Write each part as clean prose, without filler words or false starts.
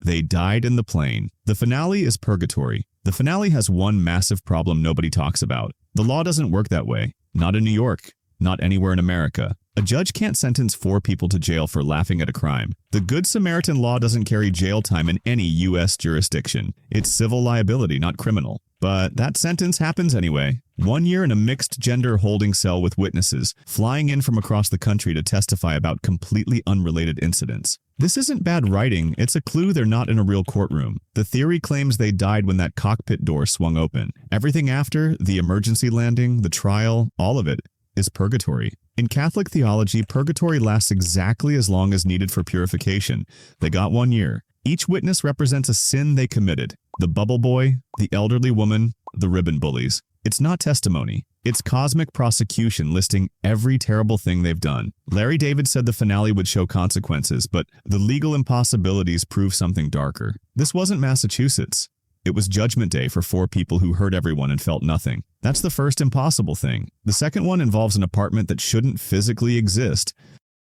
They died in the plane. The finale is purgatory. The finale has one massive problem nobody talks about. The law doesn't work that way. Not in New York. Not anywhere in America. A judge can't sentence 4 people to jail for laughing at a crime. The Good Samaritan law doesn't carry jail time in any U.S. jurisdiction. It's civil liability, not criminal. But that sentence happens anyway. 1 year in a mixed-gender holding cell with witnesses, flying in from across the country to testify about completely unrelated incidents. This isn't bad writing, it's a clue they're not in a real courtroom. The theory claims they died when that cockpit door swung open. Everything after, the emergency landing, the trial, all of it, is purgatory. In Catholic theology, purgatory lasts exactly as long as needed for purification. They got 1 year. Each witness represents a sin they committed. The bubble boy, the elderly woman, the ribbon bullies. It's not testimony. It's cosmic prosecution listing every terrible thing they've done. Larry David said the finale would show consequences, but the legal impossibilities prove something darker. This wasn't Massachusetts. It was Judgment Day for 4 people who hurt everyone and felt nothing. That's the first impossible thing. The second one involves an apartment that shouldn't physically exist.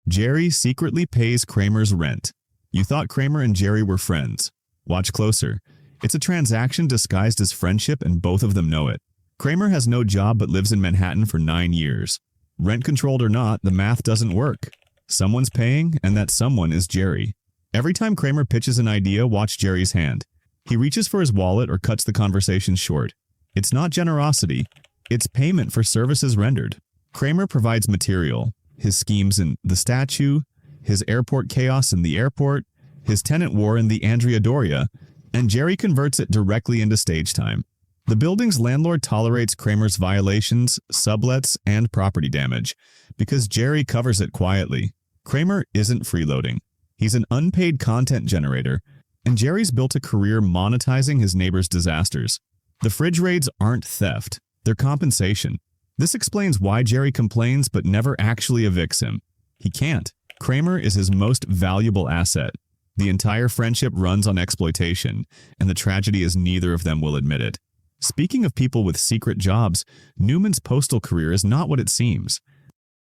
Jerry secretly pays Kramer's rent. You thought Kramer and Jerry were friends. Watch closer. It's a transaction disguised as friendship and both of them know it. Kramer has no job but lives in Manhattan for 9 years. Rent-controlled or not, the math doesn't work. Someone's paying, and that someone is Jerry. Every time Kramer pitches an idea, watch Jerry's hand. He reaches for his wallet or cuts the conversation short. It's not generosity, it's payment for services rendered. Kramer provides material, his schemes in The Statue, his airport chaos in The Airport, his tenant war in The Andrea Doria, and Jerry converts it directly into stage time. The building's landlord tolerates Kramer's violations, sublets, and property damage, because Jerry covers it quietly. Kramer isn't freeloading. He's an unpaid content generator, and Jerry's built a career monetizing his neighbor's disasters. The fridge raids aren't theft, they're compensation. This explains why Jerry complains but never actually evicts him. He can't. Kramer is his most valuable asset. The entire friendship runs on exploitation, and the tragedy is neither of them will admit it. Speaking of people with secret jobs, Newman's postal career is not what it seems.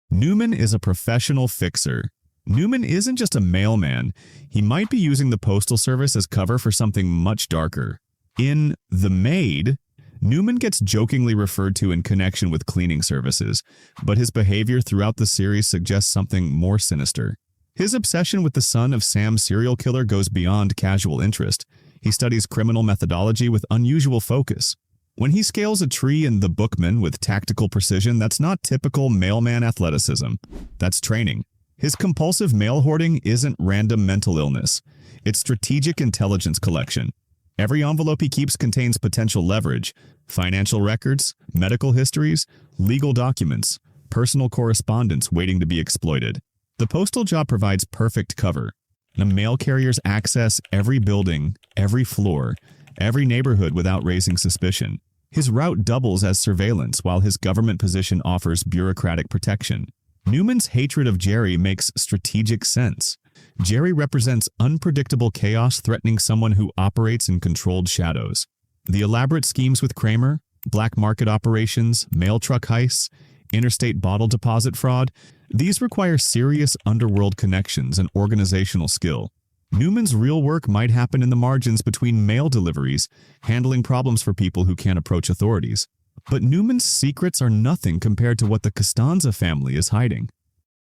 Newman is a professional fixer. Newman isn't just a mailman. He might be using the postal service as cover for something much darker. In The Maid, Newman gets jokingly referred to in connection with cleaning services, but his behavior throughout the series suggests something more sinister. His obsession with the son of Sam's serial killer goes beyond casual interest. He studies criminal methodology with unusual focus. When he scales a tree in The Bookman with tactical precision, that's not typical mailman athleticism. That's training. His compulsive mail hoarding isn't random mental illness. It's strategic intelligence collection. Every envelope he keeps contains potential leverage, financial records, medical histories, legal documents, personal correspondence waiting to be exploited. The postal job provides perfect cover. The mail carriers access every building, every floor, every neighborhood without raising suspicion. His route doubles as surveillance while his government position offers bureaucratic protection. Newman's hatred of Jerry makes strategic sense. Jerry represents unpredictable chaos threatening someone who operates in controlled shadows. The elaborate schemes with Kramer, black market operations, mail truck heists, interstate bottle deposit fraud, these require serious underworld connections and organizational skill. Newman's real work might happen in the margins between mail deliveries, handling problems for people who can't approach authorities. But Newman's secrets are nothing compared to what the Costanza family is hiding.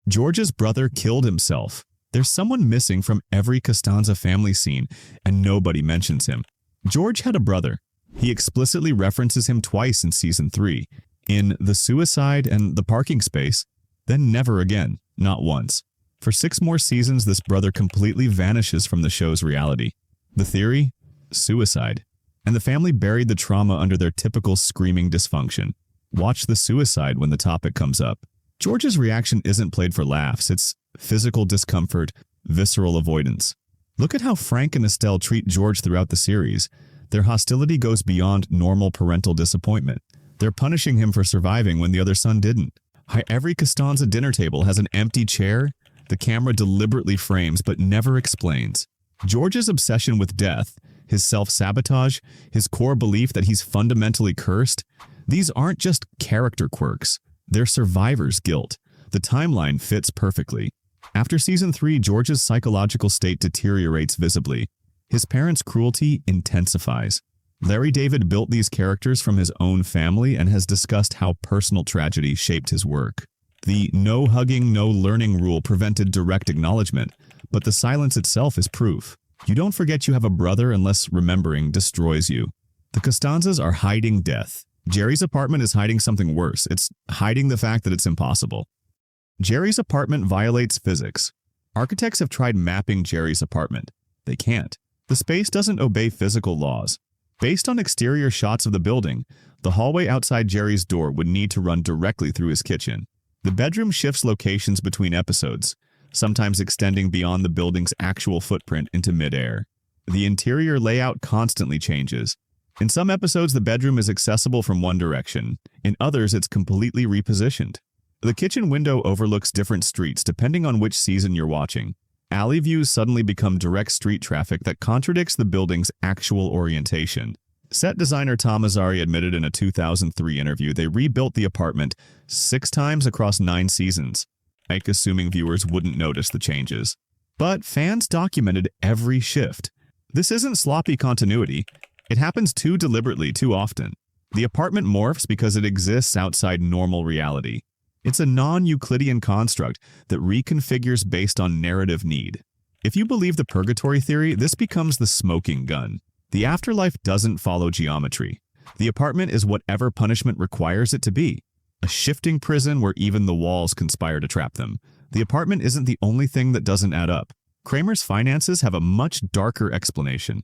George's brother killed himself. There's someone missing from every Costanza family scene, and nobody mentions him. George had a brother. He explicitly references him twice in Season 3, in The Suicide and The Parking Space, then never again, not once. For 6 more seasons, this brother completely vanishes from the show's reality. The theory? Suicide. And the family buried the trauma under their typical screaming dysfunction. Watch The Suicide when the topic comes up. George's reaction isn't played for laughs, it's physical discomfort, visceral avoidance. Look at how Frank and Estelle treat George throughout the series. Their hostility goes beyond normal parental disappointment. They're punishing him for surviving when the other son didn't. Every Costanza dinner table has an empty chair the camera deliberately frames but never explains. George's obsession with death, his self-sabotage, his core belief that he's fundamentally cursed, these aren't just character quirks. They're survivor's guilt. The timeline fits perfectly. After Season 3, George's psychological state deteriorates visibly. His parents' cruelty intensifies. Larry David built these characters from his own family and has discussed how personal tragedy shaped his work. The no hugging, no learning rule prevented direct acknowledgement, but the silence itself is proof. You don't forget you have a brother unless remembering destroys you. The Costanzas are hiding death. Jerry's apartment is hiding something worse. It's hiding the fact that it's impossible. Jerry's apartment violates physics. Architects have tried mapping Jerry's apartment. They can't. The space doesn't obey physical laws. Based on exterior shots of the building, the hallway outside Jerry's door would need to run directly through his kitchen. The bedroom shifts locations between episodes, sometimes extending beyond the building's actual footprint into midair. The interior layout constantly changes. In some episodes, the bedroom is accessible from one direction. In others, it's completely repositioned. The kitchen window overlooks different streets depending on which season you're watching. Alley views suddenly become direct street traffic that contradicts the building's actual orientation. Set designer Tom Azzari admitted in a 2003 interview they rebuilt the apartment 6 times across 9 seasons, assuming viewers wouldn't notice the changes. But fans documented every shift. This isn't sloppy continuity. It happens too deliberately too often. The apartment morphs because it exists outside normal reality. It's a non-Euclidean construct that reconfigures based on narrative need. If you believe the purgatory theory, this becomes the smoking gun. The afterlife doesn't follow geometry. The apartment is whatever punishment requires it to be. A shifting prison where even the walls conspire to trap them. The apartment isn't the only thing that doesn't add up. Kramer's finances have a much darker explanation.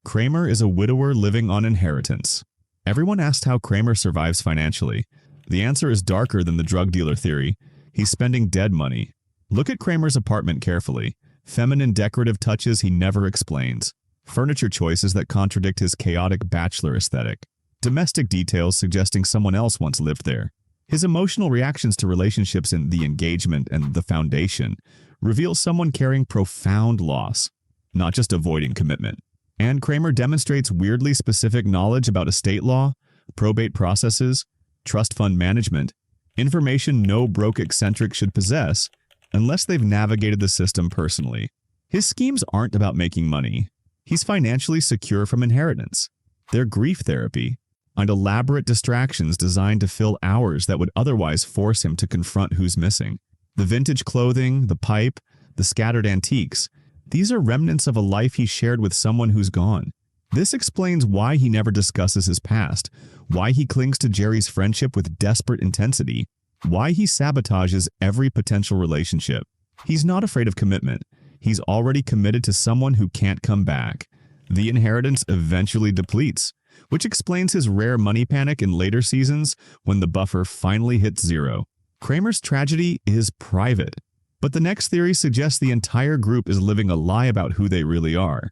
Kramer is a widower living on inheritance. Everyone asked how Kramer survives financially. The answer is darker than the drug dealer theory. He's spending dead money. Look at Kramer's apartment carefully. Feminine decorative touches he never explains. Furniture choices that contradict his chaotic bachelor aesthetic. Domestic details suggesting someone else once lived there. His emotional reactions to relationships in The Engagement and The Foundation reveal someone carrying profound loss, not just avoiding commitment. And Kramer demonstrates weirdly specific knowledge about estate law, probate processes, trust fund management, information no broke eccentric should possess unless they've navigated the system personally. His schemes aren't about making money. He's financially secure from inheritance. They're grief therapy and elaborate distractions designed to fill hours that would otherwise force him to confront who's missing. The vintage clothing, the pipe, the scattered antiques, these are remnants of a life he shared with someone who's gone. This explains why he never discusses his past, why he clings to Jerry's friendship with desperate intensity, why he sabotages every potential relationship. He's not afraid of commitment. He's already committed to someone who can't come back. The inheritance eventually depletes, which explains his rare money panic in later seasons when the buffer finally hits zero. Kramer's tragedy is private, but the next theory suggests the entire group is living a lie about who they really are.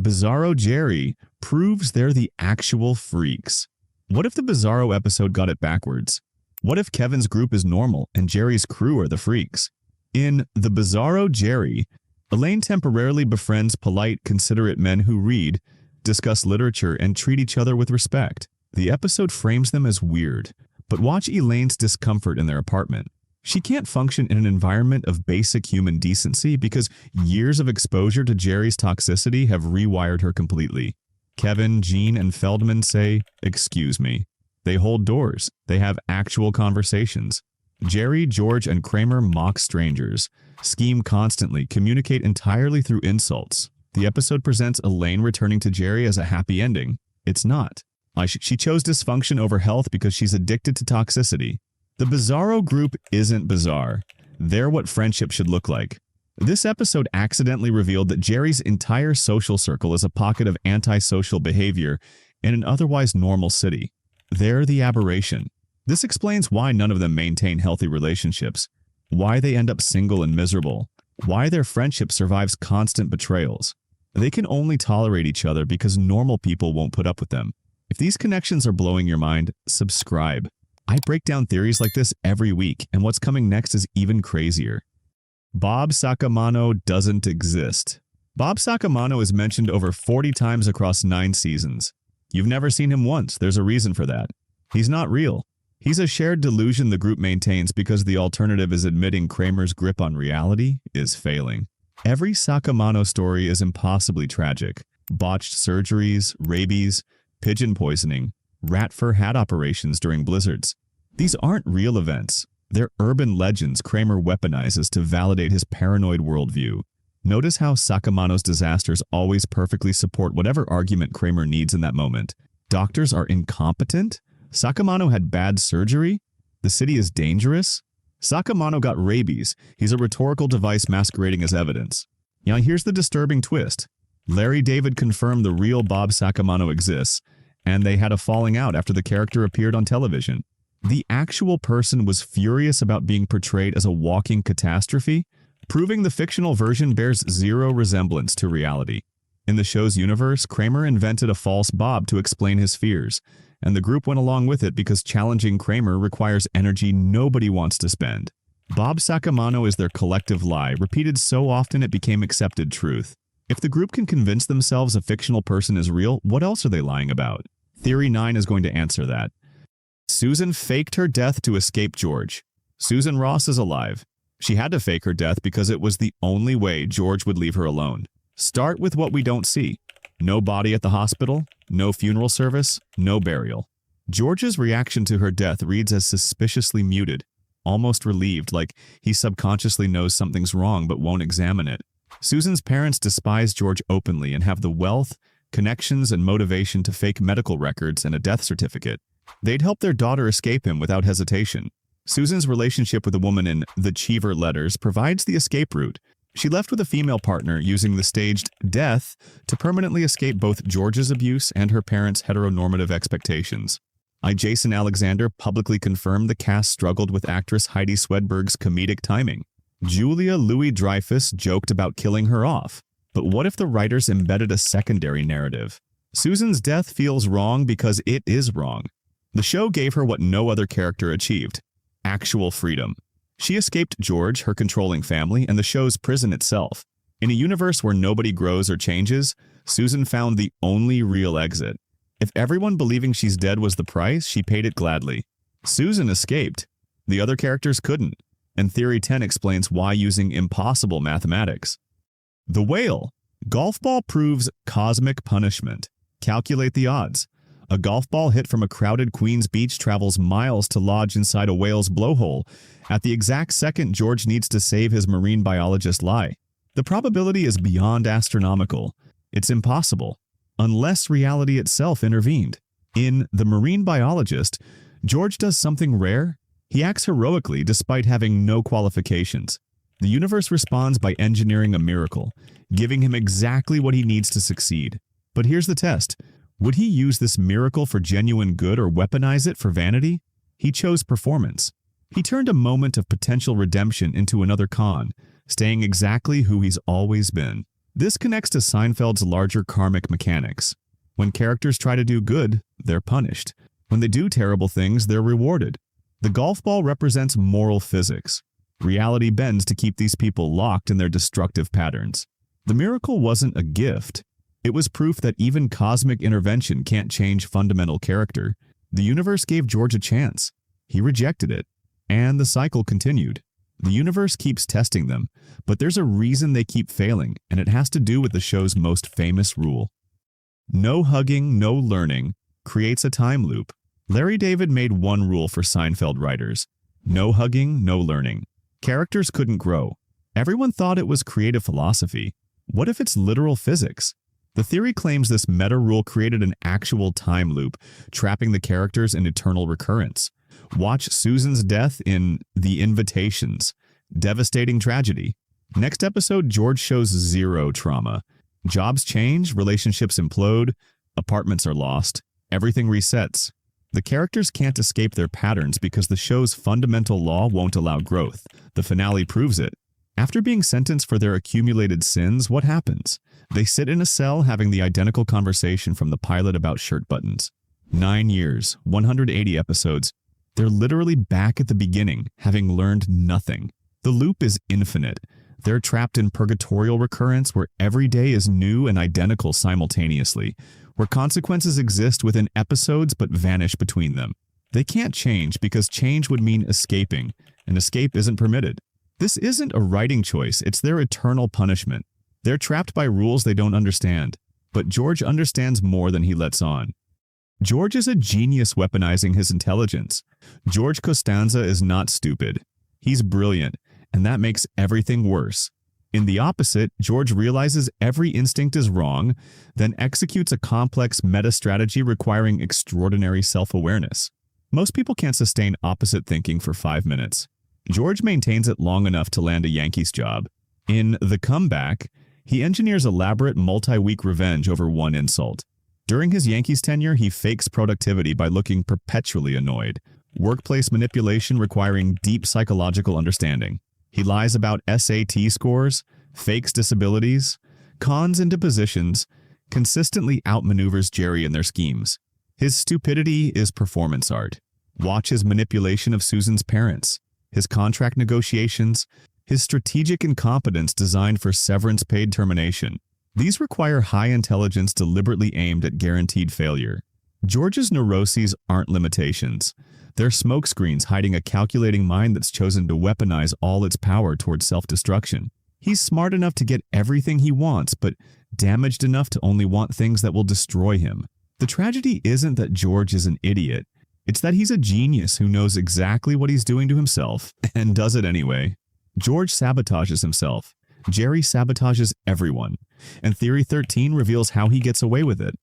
Bizarro Jerry proves they're the actual freaks. What if the Bizarro episode got it backwards? What if Kevin's group is normal and Jerry's crew are the freaks? In The Bizarro Jerry, Elaine temporarily befriends polite, considerate men who read, discuss literature, and treat each other with respect. The episode frames them as weird, but watch Elaine's discomfort in their apartment. She can't function in an environment of basic human decency because years of exposure to Jerry's toxicity have rewired her completely. Kevin, Gene, and Feldman say, "Excuse me." They hold doors. They have actual conversations. Jerry, George, and Kramer mock strangers, scheme constantly, communicate entirely through insults. The episode presents Elaine returning to Jerry as a happy ending. It's not. She chose dysfunction over health because she's addicted to toxicity. The Bizarro group isn't bizarre. They're what friendship should look like. This episode accidentally revealed that Jerry's entire social circle is a pocket of antisocial behavior in an otherwise normal city. They're the aberration. This explains why none of them maintain healthy relationships, why they end up single and miserable, why their friendship survives constant betrayals. They can only tolerate each other because normal people won't put up with them. If these connections are blowing your mind, subscribe. I break down theories like this every week, and what's coming next is even crazier. Bob SACAMANO doesn't exist. Bob SACAMANO is mentioned over 40 times across 9 seasons. You've never seen him once. There's a reason for that. He's not real. He's a shared delusion the group maintains because the alternative is admitting Kramer's grip on reality is failing. Every SACAMANO story is impossibly tragic. Botched surgeries, rabies, pigeon poisoning, rat fur hat operations during blizzards. These aren't real events. They're urban legends Kramer weaponizes to validate his paranoid worldview. Notice how SACAMANO's disasters always perfectly support whatever argument Kramer needs in that moment. Doctors are incompetent? SACAMANO had bad surgery? The city is dangerous? SACAMANO got rabies. He's a rhetorical device masquerading as evidence. Now here's the disturbing twist. Larry David confirmed the real Bob SACAMANO exists, and they had a falling out after the character appeared on television. The actual person was furious about being portrayed as a walking catastrophe, proving the fictional version bears zero resemblance to reality. In the show's universe, Kramer invented a false Bob to explain his fears, and the group went along with it because challenging Kramer requires energy nobody wants to spend. Bob SACAMANO is their collective lie, repeated so often it became accepted truth. If the group can convince themselves a fictional person is real, what else are they lying about? Theory 9 is going to answer that. Susan faked her death to escape George. Susan Ross is alive. She had to fake her death because it was the only way George would leave her alone. Start with what we don't see. No body at the hospital, no funeral service, no burial. George's reaction to her death reads as suspiciously muted, almost relieved, like he subconsciously knows something's wrong but won't examine it. Susan's parents despise George openly and have the wealth, connections, and motivation to fake medical records and a death certificate. They'd help their daughter escape him without hesitation. Susan's relationship with a woman in The Cheever Letters provides the escape route. She left with a female partner using the staged death to permanently escape both George's abuse and her parents' heteronormative expectations. Jason Alexander publicly confirmed the cast struggled with actress Heidi Swedberg's comedic timing. Julia Louis-Dreyfus joked about killing her off. But what if the writers embedded a secondary narrative? Susan's death feels wrong because it is wrong. The show gave her what no other character achieved: actual freedom. She escaped George, her controlling family, and the show's prison itself. In a universe where nobody grows or changes, Susan found the only real exit. If everyone believing she's dead was the price, she paid it gladly. Susan escaped. The other characters couldn't. And Theory 10 explains why using impossible mathematics. The whale. Golf ball proves cosmic punishment. Calculate the odds. A golf ball hit from a crowded Queens Beach travels miles to lodge inside a whale's blowhole. At the exact second George needs to save his marine biologist lie. The probability is beyond astronomical. It's impossible, unless reality itself intervened. In The Marine Biologist, George does something rare. He acts heroically despite having no qualifications. The universe responds by engineering a miracle, giving him exactly what he needs to succeed. But here's the test. Would he use this miracle for genuine good or weaponize it for vanity? He chose performance. He turned a moment of potential redemption into another con, staying exactly who he's always been. This connects to Seinfeld's larger karmic mechanics. When characters try to do good, they're punished. When they do terrible things, they're rewarded. The golf ball represents moral physics. Reality bends to keep these people locked in their destructive patterns. The miracle wasn't a gift. It was proof that even cosmic intervention can't change fundamental character. The universe gave George a chance. He rejected it. And the cycle continued. The universe keeps testing them, but there's a reason they keep failing, and it has to do with the show's most famous rule. No hugging, no learning creates a time loop. Larry David made one rule for Seinfeld writers: no hugging, no learning. Characters couldn't grow. Everyone thought it was creative philosophy. What if it's literal physics? The theory claims this meta rule created an actual time loop, trapping the characters in eternal recurrence. Watch Susan's death in The Invitations. Devastating tragedy. Next episode, George shows zero trauma. Jobs change, relationships implode, apartments are lost, everything resets. The characters can't escape their patterns because the show's fundamental law won't allow growth. The finale proves it. After being sentenced for their accumulated sins, what happens? They sit in a cell having the identical conversation from the pilot about shirt buttons. 9 years, 180 episodes. They're literally back at the beginning, having learned nothing. The loop is infinite. They're trapped in purgatorial recurrence where every day is new and identical simultaneously, where consequences exist within episodes but vanish between them. They can't change because change would mean escaping, and escape isn't permitted. This isn't a writing choice, it's their eternal punishment. They're trapped by rules they don't understand, but George understands more than he lets on. George is a genius weaponizing his intelligence. George Costanza is not stupid. He's brilliant, and that makes everything worse. In the opposite, George realizes every instinct is wrong, then executes a complex meta-strategy requiring extraordinary self-awareness. Most people can't sustain opposite thinking for 5 minutes. George maintains it long enough to land a Yankees job. In The Comeback, he engineers elaborate multi-week revenge over one insult. During his Yankees tenure, he fakes productivity by looking perpetually annoyed. Workplace manipulation requiring deep psychological understanding. He lies about SAT scores, fakes disabilities, cons into positions, consistently outmaneuvers Jerry in their schemes. His stupidity is performance art. Watch his manipulation of Susan's parents, his contract negotiations, his strategic incompetence designed for severance-paid termination. These require high intelligence deliberately aimed at guaranteed failure. George's neuroses aren't limitations. They're smokescreens hiding a calculating mind that's chosen to weaponize all its power towards self-destruction. He's smart enough to get everything he wants, but damaged enough to only want things that will destroy him. The tragedy isn't that George is an idiot. It's that he's a genius who knows exactly what he's doing to himself and does it anyway. George sabotages himself. Jerry sabotages everyone. And Theory 13 reveals how he gets away with it.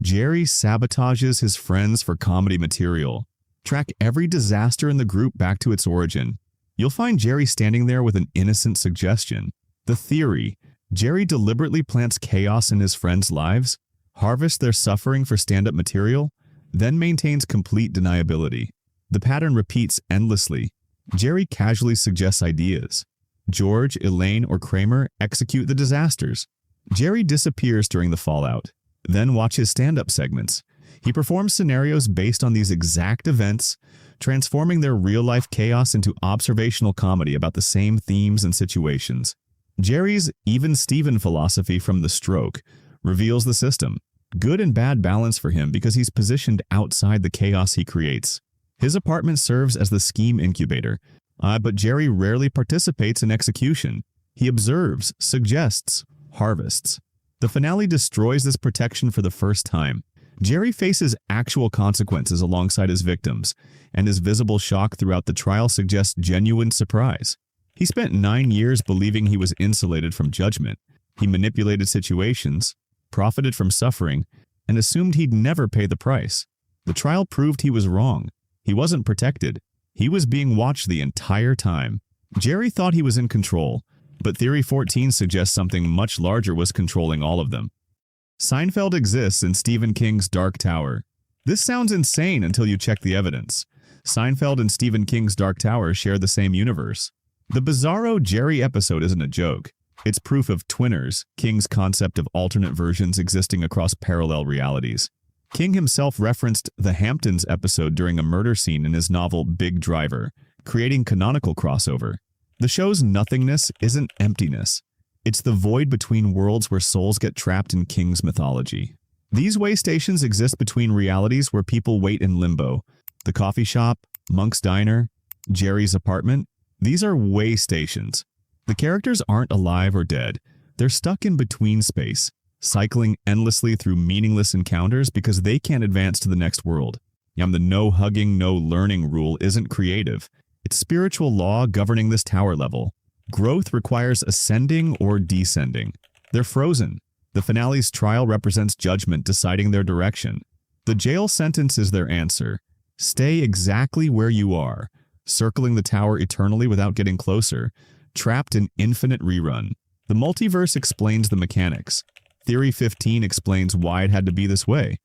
Jerry sabotages his friends for comedy material. Track every disaster in the group back to its origin. You'll find Jerry standing there with an innocent suggestion. The theory: Jerry deliberately plants chaos in his friends' lives, harvests their suffering for stand-up material, then maintains complete deniability. The pattern repeats endlessly. Jerry casually suggests ideas. George, Elaine, or Kramer execute the disasters. Jerry disappears during the fallout. Then watch his stand-up segments. He performs scenarios based on these exact events, transforming their real-life chaos into observational comedy about the same themes and situations. Jerry's even Steven philosophy from The Stroke reveals the system. Good and bad balance for him because he's positioned outside the chaos he creates. His apartment serves as the scheme incubator, but Jerry rarely participates in execution. He observes, suggests, harvests. The finale destroys this protection for the first time. Jerry faces actual consequences alongside his victims, and his visible shock throughout the trial suggests genuine surprise. He spent 9 years believing he was insulated from judgment. He manipulated situations, profited from suffering, and assumed he'd never pay the price. The trial proved he was wrong. He wasn't protected. He was being watched the entire time. Jerry thought he was in control, but Theory 14 suggests something much larger was controlling all of them. Seinfeld exists in Stephen King's Dark Tower. This sounds insane until you check the evidence. Seinfeld and Stephen King's Dark Tower share the same universe. The bizarro Jerry episode isn't a joke. It's proof of twinners, King's concept of alternate versions existing across parallel realities. King himself referenced the Hamptons episode during a murder scene in his novel Big Driver, creating canonical crossover. The show's nothingness isn't emptiness. It's the void between worlds where souls get trapped in King's mythology. These way stations exist between realities where people wait in limbo. The coffee shop, Monk's Diner, Jerry's apartment. These are way stations. The characters aren't alive or dead. They're stuck in between space, cycling endlessly through meaningless encounters because they can't advance to the next world. The no hugging, no learning rule isn't creative. It's spiritual law governing this tower level. Growth requires ascending or descending. They're frozen. The finale's trial represents judgment deciding their direction. The jail sentence is their answer. Stay exactly where you are, circling the tower eternally without getting closer, trapped in infinite rerun. The multiverse explains the mechanics. Theory 15 explains why it had to be this way.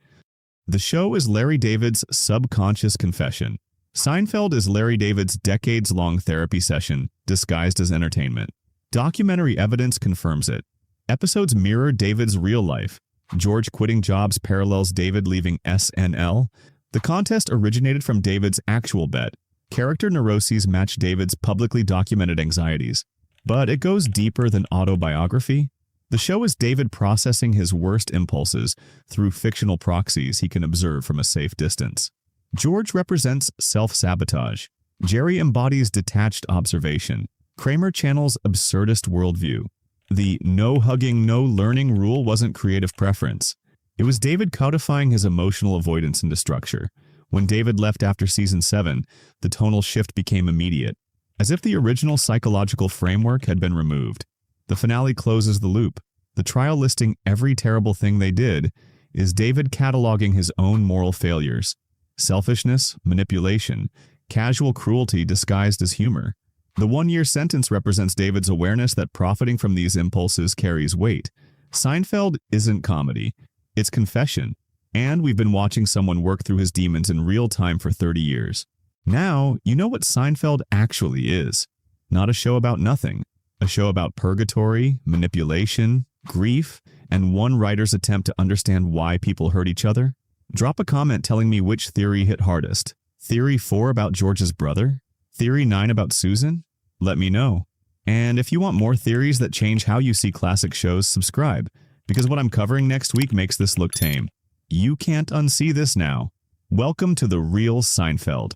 The show is Larry David's subconscious confession. Seinfeld is Larry David's decades-long therapy session, disguised as entertainment. Documentary evidence confirms it. Episodes mirror David's real life. George quitting jobs parallels David leaving SNL. The contest originated from David's actual bet. Character neuroses match David's publicly documented anxieties. But it goes deeper than autobiography. The show is David processing his worst impulses through fictional proxies he can observe from a safe distance. George represents self-sabotage. Jerry embodies detached observation. Kramer channels absurdist worldview. The no hugging, no learning rule wasn't creative preference. It was David codifying his emotional avoidance into structure. When David left after season 7, the tonal shift became immediate, as if the original psychological framework had been removed. The finale closes the loop. The trial listing every terrible thing they did is David cataloging his own moral failures. Selfishness, manipulation, casual cruelty disguised as humor. The 1-year sentence represents David's awareness that profiting from these impulses carries weight. Seinfeld isn't comedy. It's confession. And we've been watching someone work through his demons in real time for 30 years. Now, you know what Seinfeld actually is. Not a show about nothing. A show about purgatory, manipulation, grief, and one writer's attempt to understand why people hurt each other. Drop a comment telling me which theory hit hardest. Theory 4 about George's brother? Theory 9 about Susan? Let me know. And if you want more theories that change how you see classic shows, subscribe, because what I'm covering next week makes this look tame. You can't unsee this now. Welcome to the real Seinfeld.